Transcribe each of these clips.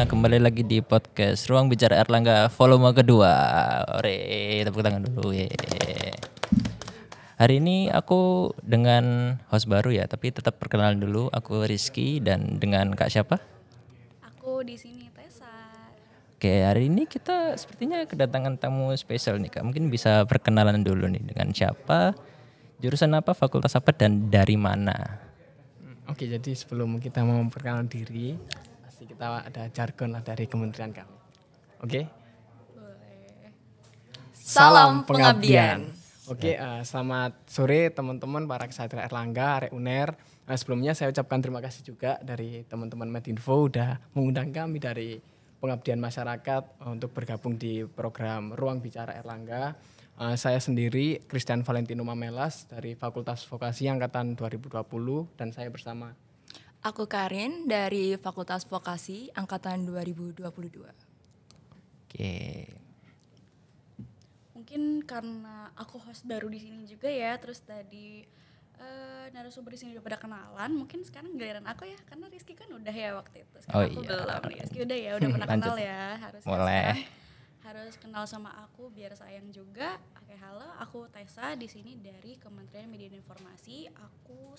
semuanya, kembali lagi di podcast Ruang Bicara Erlangga volume kedua. Ore, tepuk tangan dulu. Hari ini aku dengan host baru ya, tapi tetap perkenalan dulu. Aku Rizky dan dengan Kak siapa? Aku di sini Tessa. Oke, hari ini kita sepertinya kedatangan tamu spesial nih Kak. Mungkin bisa perkenalan dulu nih dengan siapa, jurusan apa, fakultas apa, dan dari mana? Oke, jadi sebelum kita mau memperkenalkan diri, pasti kita ada jargon lah dari kementerian kami. Oke? Boleh. Salam pengabdian. Oke, selamat sore teman-teman para kesatria Erlangga, Arek Uner. Sebelumnya saya ucapkan terima kasih juga dari teman-teman Medinfo udah mengundang kami dari pengabdian masyarakat untuk bergabung di program Ruang Bicara Erlangga. Saya sendiri Christian Valentino Mamelas dari Fakultas Vokasi Angkatan 2020 dan saya bersama. Aku Karin dari Fakultas Vokasi Angkatan 2022. Oke. Mungkin karena aku host baru di sini juga ya, terus tadi narasumber di sini udah pada kenalan, mungkin sekarang giliran aku ya, karena Rizky kan udah ya waktu itu. Sekarang aku belum nih, Rizky udah ya, udah pernah kenal ya, harusnya Boleh. harus kenal sama aku biar sayang juga. Oke, halo, aku Tessa di sini dari Kementerian Media dan Informasi. Aku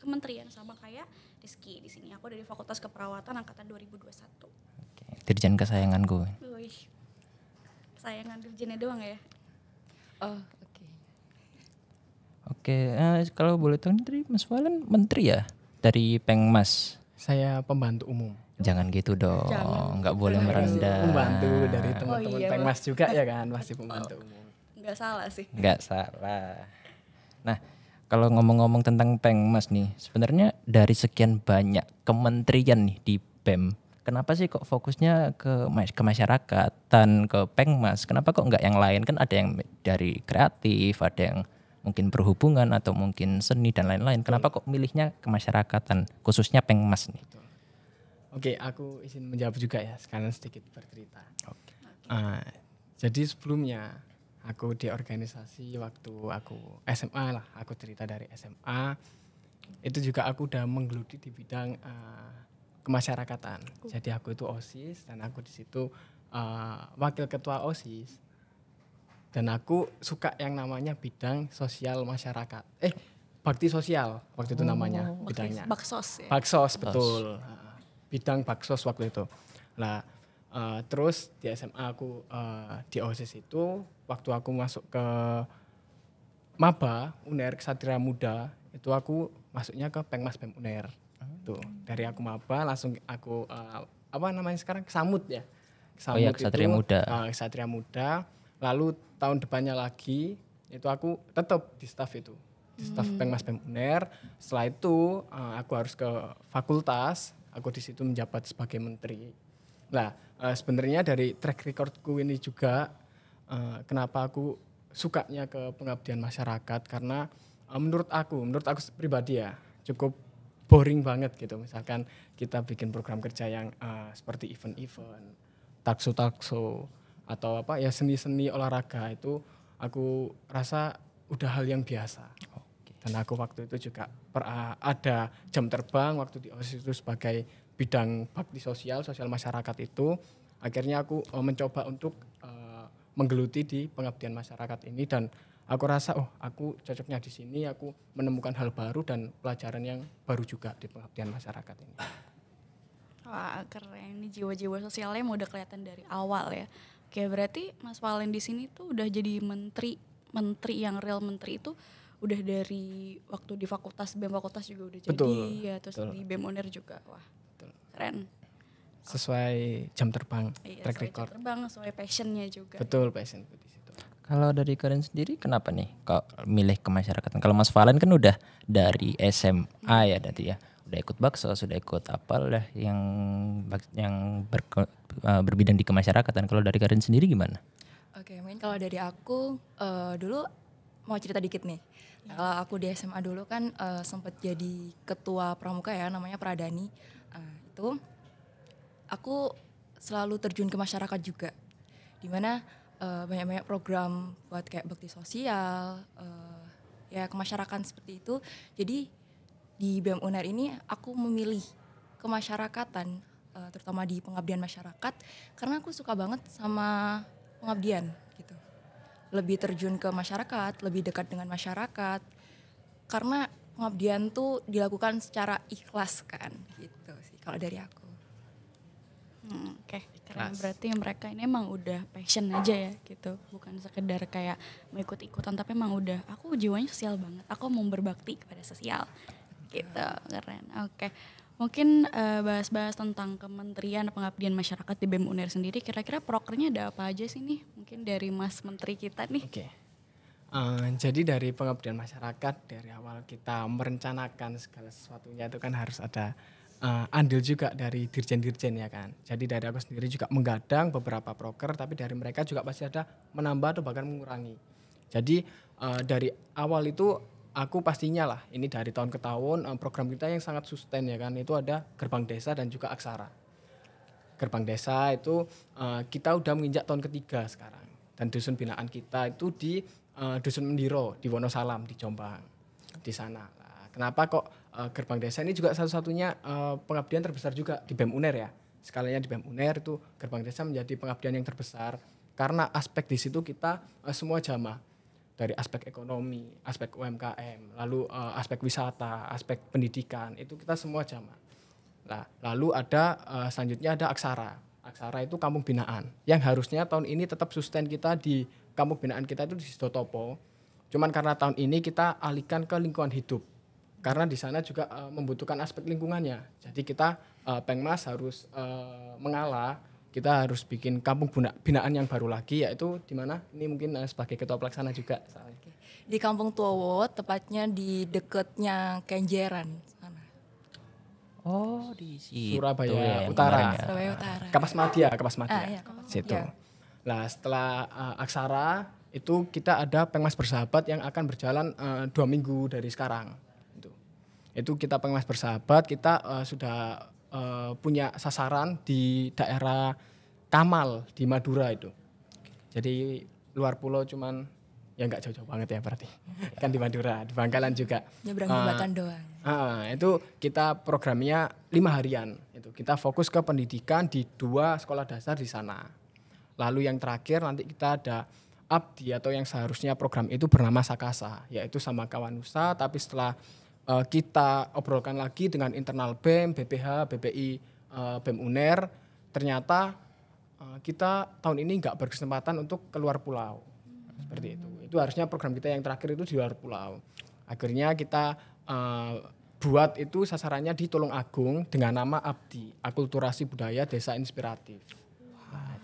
kementerian sama kayak Rizky di sini. Aku dari Fakultas Keperawatan angkatan 2021. Oke, dirjen kesayanganku. Wih. Sayangan dirjennya doang ya. Oh, oke. Oke, kalau boleh tahu nih, Mas Valen menteri ya dari Pengmas. Saya pembantu umum. Jangan gitu dong, nggak boleh merendah. Pembantu dari teman-teman iya, Pengmas juga ya kan, pasti pembantu umum. Nggak salah sih. Nggak salah. Nah, kalau ngomong-ngomong tentang Pengmas nih, sebenarnya dari sekian banyak kementerian nih di BEM, kenapa sih kok fokusnya ke masyarakatan, ke Pengmas? Kenapa kok nggak yang lain? Kan ada yang dari kreatif, ada yang mungkin perhubungan atau mungkin seni dan lain-lain. Kenapa kok milihnya kemasyarakatan, khususnya Pengmas nih? Oke, aku izin menjawab juga ya, sekalian sedikit bercerita. Jadi sebelumnya aku di organisasi waktu aku SMA lah, aku cerita dari SMA, itu juga aku udah menggeluti di bidang kemasyarakatan. Jadi aku itu OSIS dan aku di situ wakil ketua OSIS. Dan aku suka yang namanya bidang sosial masyarakat. Bakti sosial waktu itu namanya bidangnya. Baksos ya. Baksos, betul. Bidang baksos waktu itu. Nah, terus di SMA aku di OSIS itu waktu aku masuk ke Maba Uner Ksatria Muda itu aku masuknya ke Pengmas BEM Uner. Tuh, dari aku Maba langsung aku apa namanya sekarang Kesamut ya. Kesamut Ksatria itu, Muda. Ksatria Muda. Lalu tahun depannya lagi itu aku tetap di staf itu. Di staf Pengmas BEM Uner. Setelah itu aku harus ke fakultas. Aku di situ menjabat sebagai menteri. Nah, sebenarnya dari track recordku ini juga kenapa aku sukanya ke pengabdian masyarakat karena menurut aku pribadi ya cukup boring banget gitu. Misalkan kita bikin program kerja yang seperti event-event, talkshow atau apa ya seni-seni olahraga itu aku rasa udah hal yang biasa. Dan aku waktu itu juga ada jam terbang waktu di OSIS itu sebagai bidang bakti sosial masyarakat itu. Akhirnya aku mencoba untuk menggeluti di pengabdian masyarakat ini dan aku rasa aku cocoknya di sini, aku menemukan hal baru dan pelajaran yang baru juga di pengabdian masyarakat ini. Wah, keren. Ini jiwa-jiwa sosialnya mau udah kelihatan dari awal ya. Oke, berarti Mas Valen di sini tuh udah jadi menteri yang real menteri itu udah dari waktu di fakultas BEM fakultas juga udah jadi ya, terus di BEM Uner juga. Wah, keren. Sesuai jam terbang, track record. Jam terbang, sesuai passionnya juga. Betul, passionku di situ. Kalau dari Karin sendiri kenapa nih kok milih kemasyarakatan? Kalau Mas Valen kan udah dari SMA ya tadi ya. Udah ikut baksos, sudah ikut apalah yang berbidang di kemasyarakatan. Kalau dari Karin sendiri gimana? Oke, mungkin kalau dari aku dulu mau cerita dikit nih. Kalau aku di SMA dulu kan sempat jadi ketua pramuka ya, namanya Pradani. Itu aku selalu terjun ke masyarakat juga, dimana banyak-banyak program buat kayak bakti sosial, ya kemasyarakatan seperti itu. Jadi di BEM Uner ini aku memilih kemasyarakatan terutama di pengabdian masyarakat, karena aku suka banget sama pengabdian gitu. Lebih terjun ke masyarakat, lebih dekat dengan masyarakat, karena pengabdian tuh dilakukan secara ikhlas kan, gitu sih kalau dari aku. Oke, keren. Berarti mereka ini emang udah passion aja ya gitu, bukan sekedar kayak mau ikut-ikutan, tapi emang udah aku jiwanya sosial banget, aku mau berbakti kepada sosial gitu. Keren. Oke, mungkin bahas-bahas tentang Kementerian Pengabdian Masyarakat di BEM UNER sendiri, kira-kira prokernya ada apa aja sih nih, mungkin dari Mas Menteri kita nih. Oke. Jadi dari pengabdian masyarakat, dari awal kita merencanakan segala sesuatunya itu kan harus ada andil juga dari dirjen-dirjen ya kan. Jadi dari aku sendiri juga menggadang beberapa proker, tapi dari mereka juga pasti ada menambah atau bahkan mengurangi. Jadi dari awal itu aku pastinya lah, ini dari tahun ke tahun program kita yang sangat sustain ya kan, itu ada gerbang desa dan juga aksara. Gerbang desa itu kita udah menginjak tahun ketiga sekarang. Dan dusun binaan kita itu di Dusun Mendiro di Wonosalam di Jombang di sana. Nah, kenapa kok gerbang desa ini juga satu-satunya pengabdian terbesar juga di BEM UNER ya. Sekalinya di BEM UNER itu gerbang desa menjadi pengabdian yang terbesar karena aspek di situ kita semua jamaah, dari aspek ekonomi, aspek UMKM, lalu aspek wisata, aspek pendidikan itu kita semua jamaah. Nah, lalu ada selanjutnya ada aksara. Aksara itu kampung binaan yang harusnya tahun ini tetap sustain kita di kampung binaan kita itu di Sidotopo. Cuman karena tahun ini kita alihkan ke lingkungan hidup. Karena di sana juga membutuhkan aspek lingkungannya. Jadi kita Pengmas harus mengalah, kita harus bikin kampung binaan yang baru lagi, yaitu di mana? Ini mungkin sebagai ketua pelaksana juga. Di Kampung Tuowo, tepatnya di dekatnya Kenjeran sana. Oh, di situ. Surabaya ya, Utara. kemarin ya. Surabaya Utara. Kapas Madya. Iya, Situ. iya. Nah, setelah aksara itu kita ada Pengmas Bersahabat yang akan berjalan 2 minggu dari sekarang. Itu kita Pengmas Bersahabat, kita sudah punya sasaran di daerah Kamal di Madura itu. Jadi luar pulau cuman ya nggak jauh-jauh banget ya berarti. Kan di Madura, di Bangkalan juga. Nyebrang jembatan doang. Itu kita programnya 5 harian. Itu kita fokus ke pendidikan di 2 sekolah dasar di sana. Lalu yang terakhir nanti kita ada abdi atau yang seharusnya program itu bernama Sakasa, yaitu sama Kawanusa, tapi setelah kita obrolkan lagi dengan internal BEM, BPH, BPI, BEM UNER, ternyata kita tahun ini nggak berkesempatan untuk keluar pulau. Seperti itu. Itu harusnya program kita yang terakhir itu di luar pulau. Akhirnya kita buat itu sasarannya di Tulungagung dengan nama Abdi, Akulturasi Budaya Desa Inspiratif.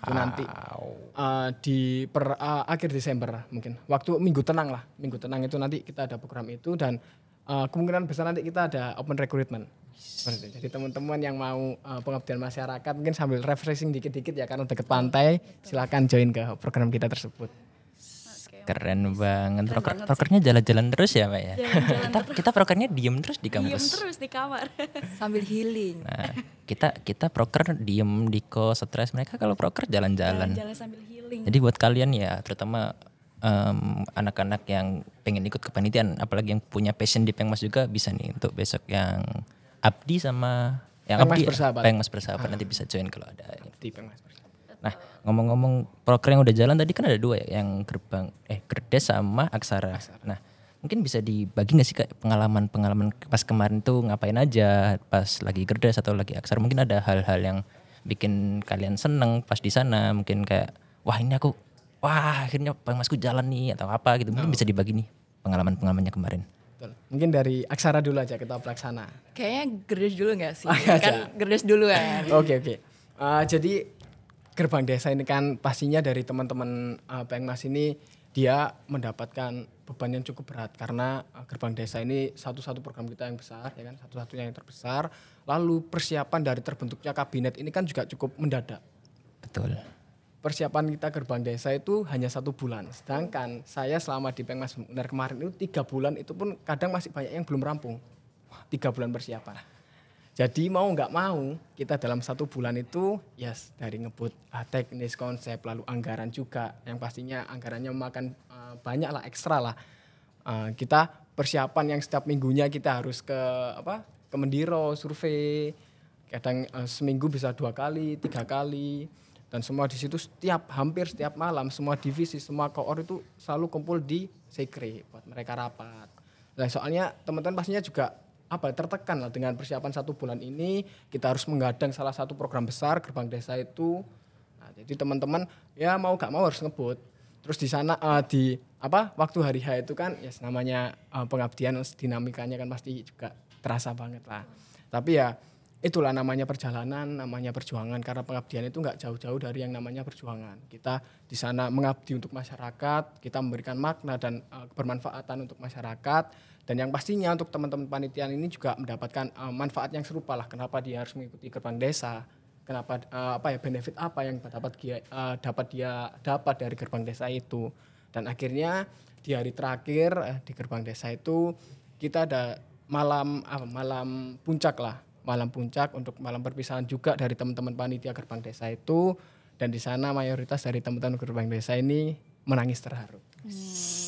Itu nanti di akhir Desember mungkin. Waktu Minggu Tenang lah. Minggu Tenang itu nanti kita ada program itu dan kemungkinan besar nanti kita ada open recruitment. Seperti itu. Jadi teman-teman yang mau pengabdian masyarakat mungkin sambil refreshing dikit-dikit ya kan dekat pantai, silakan join ke program kita tersebut. Keren banget. Prokernya jalan-jalan terus ya, Pak ya. Kita prokernya diem terus di kampus. Diem terus di kamar. Sambil healing. Nah, kita proker diem di kos, stres. Mereka kalau proker jalan-jalan. Jalan sambil healing. Jadi buat kalian ya, terutama anak-anak yang pengen ikut kepanitiaan, apalagi yang punya passion di Pengmas juga bisa nih untuk besok yang Abdi sama yang Pengmas Abdi Bersahabat. Pengmas Bersahabat nanti bisa join kalau ada. Di Pengmas Bersahabat. Nah, ngomong-ngomong proker yang udah jalan tadi kan ada 2 ya, yang Gerdes sama Aksara. Nah, mungkin bisa dibagi nggak sih Kak pengalaman pas kemarin tuh ngapain aja pas lagi Gerdes atau lagi Aksara? Mungkin ada hal-hal yang bikin kalian seneng pas di sana, mungkin kayak akhirnya Pengmasku jalan nih atau apa gitu. Mungkin bisa dibagi nih pengalamannya kemarin. Betul. Mungkin dari Aksara dulu aja ketua pelaksana. Kayaknya Gerdes dulu gak sih? Aja. Kan Gerdes dulu kan. Oke. Jadi gerbang desa ini kan pastinya dari teman-teman Pengmas ini dia mendapatkan beban yang cukup berat karena gerbang desa ini satu-satu program kita yang besar ya kan, satu-satunya yang terbesar. Lalu persiapan dari terbentuknya kabinet ini kan juga cukup mendadak. Betul. Persiapan kita gerbang desa itu hanya 1 bulan. Sedangkan saya selama di Pengmas UNER kemarin itu 3 bulan itu pun kadang masih banyak yang belum rampung. 3 bulan persiapan. Jadi mau nggak mau kita dalam 1 bulan itu dari ngebut teknis konsep lalu anggaran juga yang pastinya anggarannya memakan banyak lah ekstra lah. Kita persiapan yang setiap minggunya kita harus ke Mendiro survei, Kadang seminggu bisa 2 kali, 3 kali. Dan semua di situ hampir setiap malam semua divisi, semua koor itu selalu kumpul di sekre buat mereka rapat. Nah, soalnya teman-teman pastinya juga tertekan lah dengan persiapan 1 bulan ini, kita harus menggadang salah satu program besar Gerbang Desa itu. Nah, jadi teman-teman ya mau gak mau harus ngebut. Terus di sana waktu hari H itu kan ya namanya pengabdian, dinamikanya kan pasti juga terasa banget lah. Tapi ya itulah namanya perjalanan, namanya perjuangan, karena pengabdian itu nggak jauh-jauh dari yang namanya perjuangan. Kita di sana mengabdi untuk masyarakat, kita memberikan makna dan bermanfaatan untuk masyarakat, dan yang pastinya untuk teman-teman panitia ini juga mendapatkan manfaat yang serupa lah. Kenapa dia harus mengikuti Gerbang Desa? Kenapa benefit apa yang dapat dari Gerbang Desa itu? Dan akhirnya di hari terakhir di Gerbang Desa itu kita ada malam puncak lah. Malam puncak untuk malam perpisahan juga dari teman-teman panitia Gerbang Desa itu, dan di sana mayoritas dari teman-teman Gerbang Desa ini menangis terharu.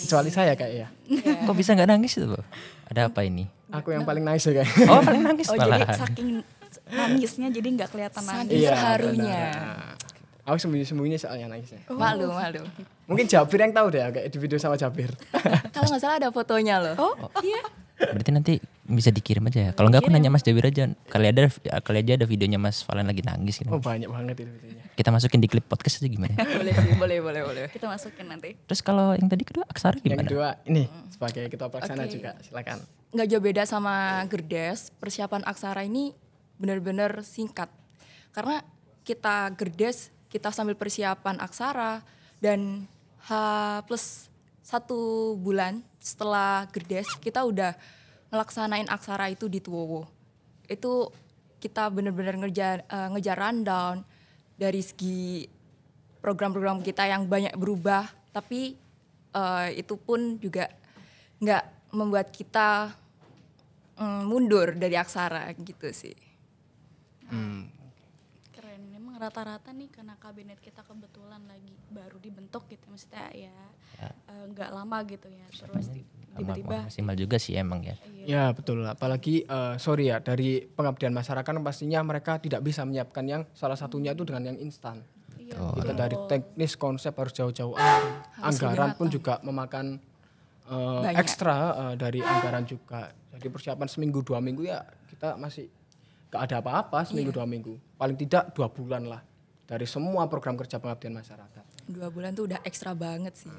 Kecuali saya kayak ya. Kok bisa nggak nangis itu loh? Ada apa ini? Aku yang paling nangis ya kayak. Oh, paling nangis Oh, malah. jadi saking nangisnya jadi nggak kelihatan nangis. Saking terharunya. Aku sembunyi-sembunyi soalnya nangisnya. Malu. Mungkin Jabir yang tahu deh kayak di video sama Jabir. Kalau nggak salah ada fotonya loh. Oh, iya. Berarti nanti bisa dikirim aja ya. Kalau nggak aku nanya Mas Jabir aja. Kali aja ada videonya Mas Valen lagi nangis gitu. Oh, banyak banget itu videonya. Kita masukin di klip podcast aja gimana? Boleh sih, boleh. Kita masukin nanti. Terus kalau yang tadi kedua Aksara Yang gimana? kedua ini sebagai ketua pelaksana Oke. juga, silakan. Nggak jauh beda sama Gerdes, persiapan aksara ini benar-benar singkat. Karena kita Gerdes, kita sambil persiapan aksara, dan H+1 bulan setelah Gerdes, kita udah ngelaksanain aksara itu di Tuwowo. Itu kita benar-benar ngejar rundown dari segi program-program kita yang banyak berubah, tapi itu pun juga nggak membuat kita mundur dari aksara gitu sih. Keren. Memang rata-rata nih karena kabinet kita kebetulan lagi baru dibentuk gitu, maksudnya ya nggak lama gitu ya. Terus tiba-tiba Maksimal juga sih emang ya. Ya betul, apalagi dari pengabdian masyarakat pastinya mereka tidak bisa menyiapkan yang salah satunya itu dengan yang instan. Kita dari teknis konsep harus jauh-jauh, anggaran pun juga memakan ekstra dari anggaran juga. Jadi persiapan seminggu 2 minggu ya kita masih gak ada apa-apa seminggu 2 minggu. Paling tidak 2 bulan lah dari semua program kerja pengabdian masyarakat. 2 bulan tuh udah ekstra banget sih.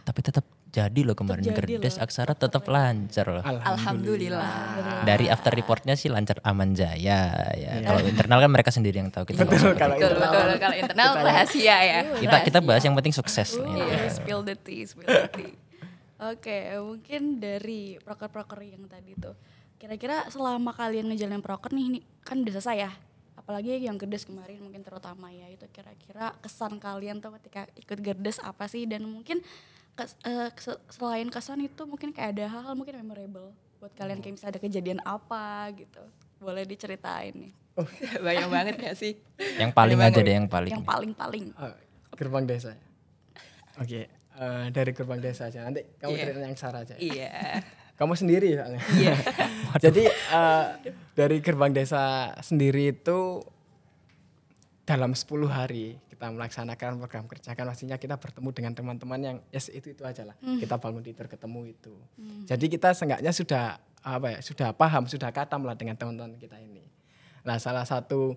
Tapi tetap jadi loh kemarin Gerdes Aksara tetap lancar loh. Alhamdulillah. Dari after reportnya sih lancar aman jaya ya. Kalau internal kan mereka sendiri yang tahu. Kita Betul, kalau Betul, kalau internal rahasia ya. kita bahas yang penting sukses. Spill the tea. Oke, mungkin dari proker-proker yang tadi tuh. Kira-kira selama kalian ngejalanin proker nih kan udah selesai ya. Apalagi yang Gerdes kemarin mungkin terutama ya, itu kira-kira kesan kalian tuh ketika ikut Gerdes apa sih, dan mungkin selain kesan itu mungkin kayak ada hal-hal mungkin memorable buat kalian, kayak misalnya ada kejadian apa gitu, boleh diceritain nih. Banyak banget gak sih? Yang paling aja deh yang paling. Yang paling Gerbang Desa. Oke, dari Gerbang Desa aja. Nanti kamu cerita yang Sarah aja. Iya. Kamu sendiri soalnya. Iya. Jadi dari Gerbang Desa sendiri itu dalam 10 hari kita melaksanakan program kerja, kan pastinya kita bertemu dengan teman-teman yang itu aja lah. Kita bangun tidur ketemu itu. Jadi kita seenggaknya sudah paham, sudah katam lah dengan teman-teman kita ini. Nah, salah satu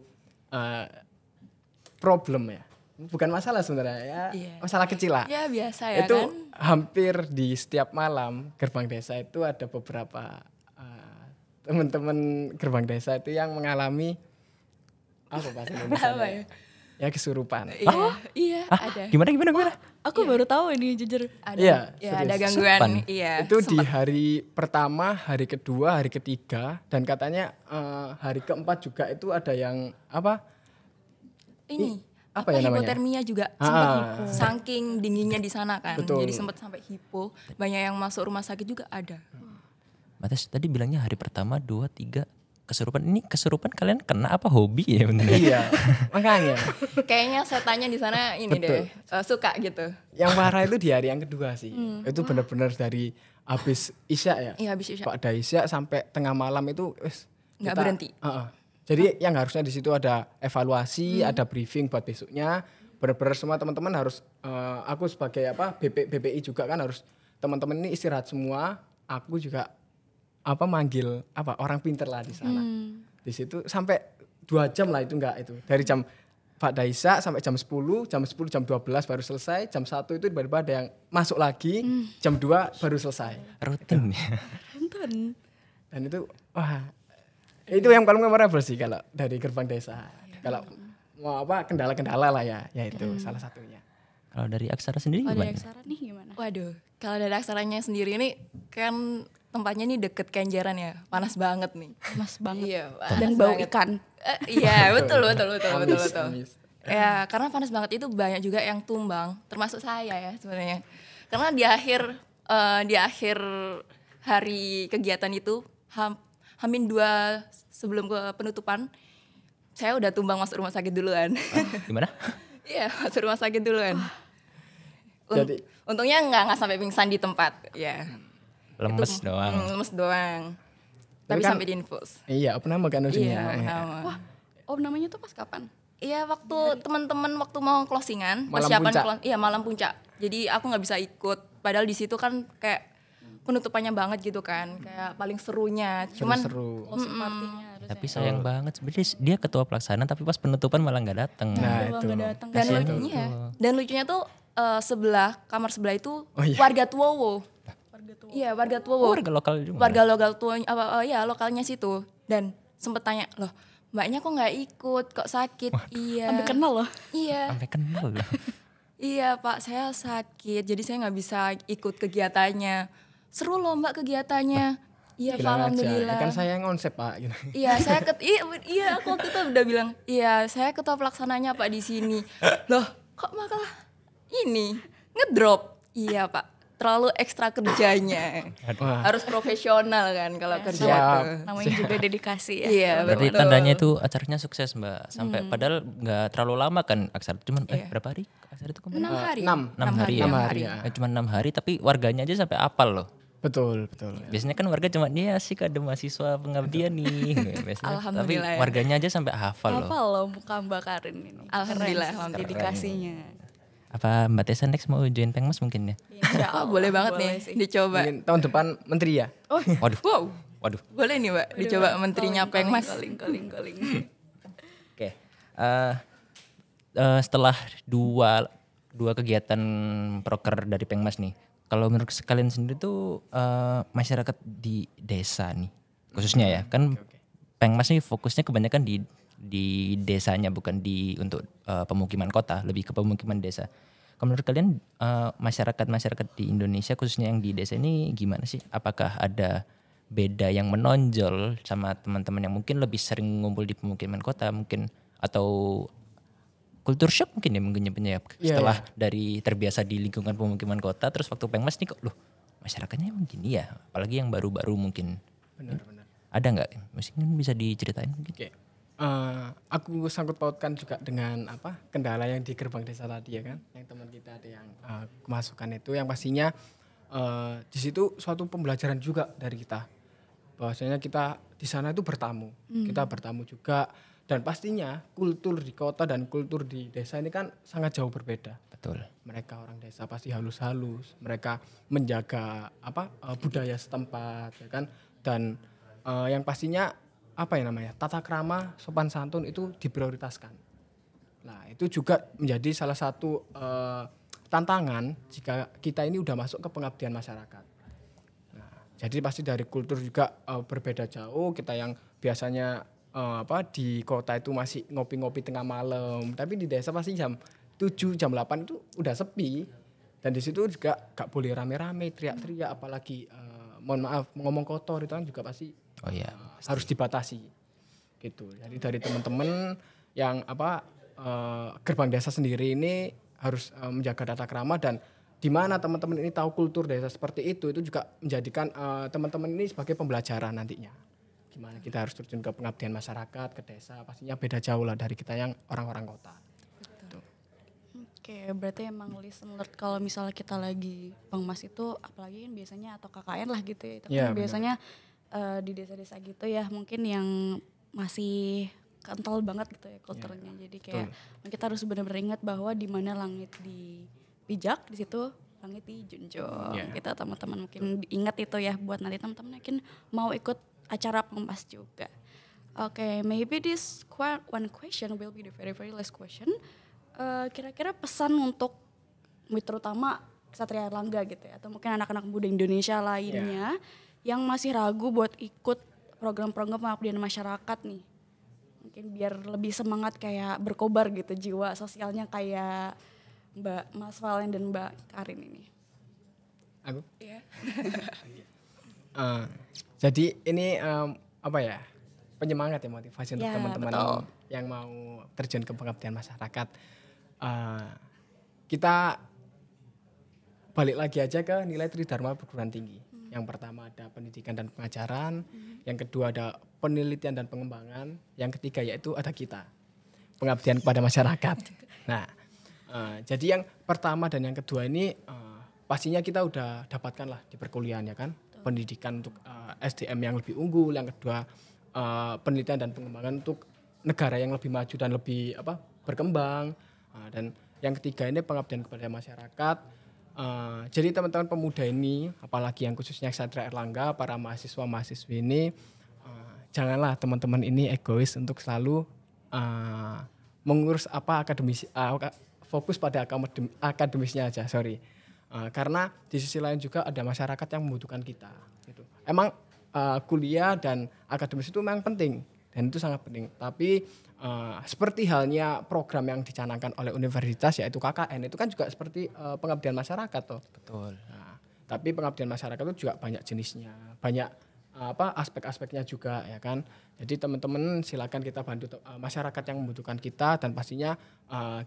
problem ya, bukan masalah sebenarnya ya, masalah kecil lah. Ya biasa ya itu kan. hampir di setiap malam Gerbang Desa itu ada beberapa teman-teman Gerbang Desa itu yang mengalami apa bahasa Indonesia ya kesurupan. Iya, ada. Gimana? Aku baru tahu ini jujur. Ada. Iya, Ya, serius. ada gangguan. Supan. Iya. Itu di hari pertama, hari kedua, hari ketiga, dan katanya hari keempat juga itu ada yang apa? Ini apa ya namanya? hipotermia juga sempat hipo. Saking dinginnya di sana kan. Betul. Jadi sempat sampai hipo. Banyak yang masuk rumah sakit juga ada. Batas tadi bilangnya hari pertama 2, 3 kesurupan. Ini kesurupan kalian kena apa, hobi ya bener? Iya, makanya. Kayaknya setannya di sana ini Betul. deh suka gitu. Yang parah itu di hari yang kedua sih. Itu benar-benar dari habis isya ya. Iya habis isya. Pak Isya sampai tengah malam itu Nggak berhenti. Jadi yang harusnya di situ ada evaluasi, ada briefing buat besoknya. Benar-benar semua teman-teman harus aku sebagai BPI juga kan harus teman-teman ini istirahat semua. Aku juga manggil orang pinter lah di sana. Di situ sampai 2 jam lah itu enggak itu. Dari jam Pak Daisa sampai jam 10, jam 12 baru selesai, jam 1 itu tiba-tiba ada yang masuk lagi, jam 2 baru selesai. Rutin ya. Nonton. Dan itu itu yang paling memorable sih kalau dari gerbang desa. Kalau mau kendala-kendala lah ya itu salah satunya. Kalau dari Aksara sendiri Kalau gimana? dari Aksara nih gimana? Waduh, kalau dari Aksaranya sendiri ini kan tempatnya nih deket Kenjeran ya, panas banget nih. Mas banget. Iya, Dan panas bau banget. ikan. Iya, betul. Amis. Ya, karena panas banget itu banyak juga yang tumbang, termasuk saya ya sebenarnya. Karena di akhir hari kegiatan itu Hamin 2 sebelum ke penutupan, saya udah tumbang masuk rumah sakit duluan. Gimana? Iya, masuk rumah sakit duluan. Jadi- Untungnya nggak sampai pingsan di tempat, ya. Lemes Itu, doang. lemes doang. Tapi kan- sampai diinfus. Iya, apa nama kan ujungnya? Iya, Iya. nama. Oh namanya tuh pas kapan? Iya, waktu teman-teman waktu mau closingan, Malam persiapan puncak. malam puncak. Jadi aku nggak bisa ikut. Padahal di situ kan kayak penutupannya banget gitu kan, kayak paling serunya. Cuman Seru. Closing partinya harusnya. Tapi sayang banget sebenarnya dia ketua pelaksana tapi pas penutupan malah nggak datang. Nah, Kalau itu. nggak datang dan kasihan. lucunya, tuh kamar sebelah itu Oh, iya. warga Tuowo. Warga tua. Iya, warga Oh, Tuowo. warga lokal juga. Warga lokal tua ya lokalnya situ. Dan sempet tanya, "Loh, mbaknya kok nggak ikut? Kok sakit?" Iya. Sampai kenal loh. Iya. Sampai kenal loh. Iya Pak, saya sakit, jadi saya nggak bisa ikut kegiatannya. Seru loh Mbak kegiatannya. Iya Pak, Bilang aja, alhamdulillah. ya kan saya yang konsep Pak. Gitu. Iya, iya aku waktu itu udah bilang, iya saya ketua pelaksananya Pak di sini. Loh, kok malah ini ngedrop? Iya Pak, terlalu ekstra kerjanya. Wah. Harus profesional kan kalau kerja Siap. tuh. Namanya juga dedikasi ya. Iya, Berarti betul. tandanya itu acaranya sukses Mbak. Sampai padahal nggak terlalu lama kan Aksara. Cuman berapa hari? Aksara itu kemarin? 6 hari. 6 hari ya? 6 hari ya. Cuma 6 hari tapi warganya aja sampai apal loh. Betul. Biasanya kan warga cuma dia asik ada mahasiswa pengabdian nih. Biasanya. Tapi Alhamdulillah ya. warganya aja sampai hafal loh. Apa loh muka Mbak Karin ini. Alhamdulillah, Keren sih alhamdulillah. dedikasinya. Apa Mbak Tessa next mau join Pengmas mungkin ya? Insya Oh, Allah, boleh banget boleh nih sih. dicoba. Mungkin tahun depan menteri ya. Waduh. Wow, Waduh. boleh nih Mbak dicoba menterinya Pengmas. Calling. Oke. Setelah dua kegiatan proker dari Pengmas nih, kalau menurut kalian sendiri tuh masyarakat di desa nih, khususnya ya, kan Pengmas nih fokusnya kebanyakan di desanya bukan untuk pemukiman kota, lebih ke pemukiman desa. Kalau menurut kalian masyarakat di Indonesia khususnya yang di desa ini gimana sih? Apakah ada beda yang menonjol sama teman-teman yang mungkin lebih sering ngumpul di pemukiman kota mungkin, atau culture shock mungkin ya ya setelah dari terbiasa di lingkungan pemukiman kota terus waktu Pengmas nih kok loh masyarakatnya emang gini ya, apalagi yang baru-baru mungkin. Benar. Ada nggak? Mungkin bisa diceritain mungkin. Oke. Aku sangkut pautkan juga dengan kendala yang di gerbang desa tadi ya kan, yang teman kita ada yang kemasukan itu, yang pastinya di situ suatu pembelajaran juga dari kita, bahwasanya kita di sana itu bertamu, kita bertamu juga, dan pastinya kultur di kota dan kultur di desa ini kan sangat jauh berbeda. Betul. Mereka orang desa pasti halus-halus, mereka menjaga budaya setempat ya kan, dan yang pastinya tata krama sopan santun itu diprioritaskan. Nah itu juga menjadi salah satu tantangan jika kita ini udah masuk ke pengabdian masyarakat. Nah, jadi pasti dari kultur juga berbeda jauh. Kita yang biasanya di kota itu masih ngopi-ngopi tengah malam, tapi di desa pasti jam 7, jam 8 itu udah sepi. Dan di situ juga gak boleh rame-rame, teriak-teriak, apalagi mohon maaf ngomong kotor itu kan juga pasti harus dibatasi gitu. Jadi dari teman-teman yang gerbang desa sendiri ini harus menjaga tata krama, dan di mana teman-teman ini tahu kultur desa seperti itu juga menjadikan teman-teman ini sebagai pembelajaran nantinya. Gimana kita harus terjun ke pengabdian masyarakat, ke desa, pastinya beda jauh lah dari kita yang orang-orang kota. Oke, berarti emang lesson learned kalau misalnya kita lagi Pengmas itu, apalagi kan biasanya atau KKN lah gitu ya. Itu kan Iya, benar. biasanya di desa-desa gitu ya, mungkin yang masih kental banget gitu ya kulturnya. Jadi kayak kita harus benar-benar ingat bahwa di mana langit dipijak, di situ langit dijunjung. Kita teman-teman mungkin ingat itu ya, buat nanti teman-teman mungkin mau ikut acara pengemas juga. Oke, maybe this one question will be the very very last question. Kira-kira pesan untuk terutama Ksatria Airlangga gitu ya, atau mungkin anak-anak muda Indonesia lainnya yang masih ragu buat ikut program-program pengabdian masyarakat nih. Mungkin biar lebih semangat kayak berkobar gitu jiwa sosialnya kayak Mas Valen dan Mbak Karin ini. Aku? Iya. Jadi ini apa ya, penyemangat ya, motivasi untuk Ya, teman-teman betul. yang mau terjun ke pengabdian masyarakat. Kita balik lagi aja ke nilai Tridharma perguruan tinggi. Yang pertama ada pendidikan dan pengajaran, yang kedua ada penelitian dan pengembangan, yang ketiga yaitu ada kita, pengabdian kepada masyarakat. Nah, jadi yang pertama dan yang kedua ini pastinya kita udah dapatkan lah di perkuliahan ya kan, pendidikan untuk SDM yang lebih unggul, yang kedua penelitian dan pengembangan untuk negara yang lebih maju dan lebih berkembang, dan yang ketiga ini pengabdian kepada masyarakat. Jadi teman-teman pemuda ini, apalagi yang khususnya Ksatria Airlangga, para mahasiswa-mahasiswi ini, janganlah teman-teman ini egois untuk selalu mengurus fokus pada akademisnya aja, karena di sisi lain juga ada masyarakat yang membutuhkan kita. Gitu. Emang kuliah dan akademis itu memang penting dan itu sangat penting. Tapi seperti halnya program yang dicanangkan oleh universitas yaitu KKN, itu kan juga seperti pengabdian masyarakat toh. Betul. Nah, tapi pengabdian masyarakat itu juga banyak jenisnya, banyak aspek-aspeknya juga ya kan. Jadi teman-teman silakan kita bantu masyarakat yang membutuhkan kita, dan pastinya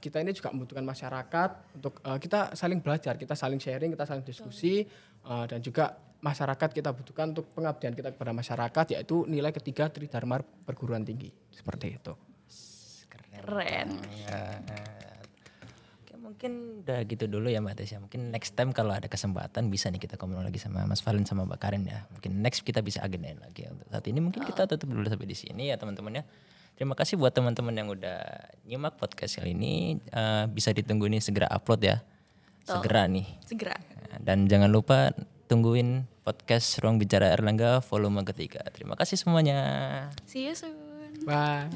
kita ini juga membutuhkan masyarakat untuk kita saling belajar, kita saling sharing, kita saling diskusi, dan juga masyarakat kita butuhkan untuk pengabdian kita kepada masyarakat, yaitu nilai ketiga Tridharma perguruan tinggi, seperti itu. Keren. Oke, mungkin udah gitu dulu ya Mbak Tesya. Mungkin next time kalau ada kesempatan bisa nih kita ngobrol lagi sama Mas Valen sama Mbak Karin ya. Mungkin next kita bisa agendain lagi. Untuk saat ini mungkin kita tutup dulu sampai di sini ya teman-teman ya. Terima kasih buat teman-teman yang udah nyimak podcast kali ini. Bisa ditunggu nih segera upload ya. Segera nih. Segera. Dan jangan lupa tungguin podcast Ruang Bicara Airlangga volume ketiga. Terima kasih semuanya. See you soon. Bye.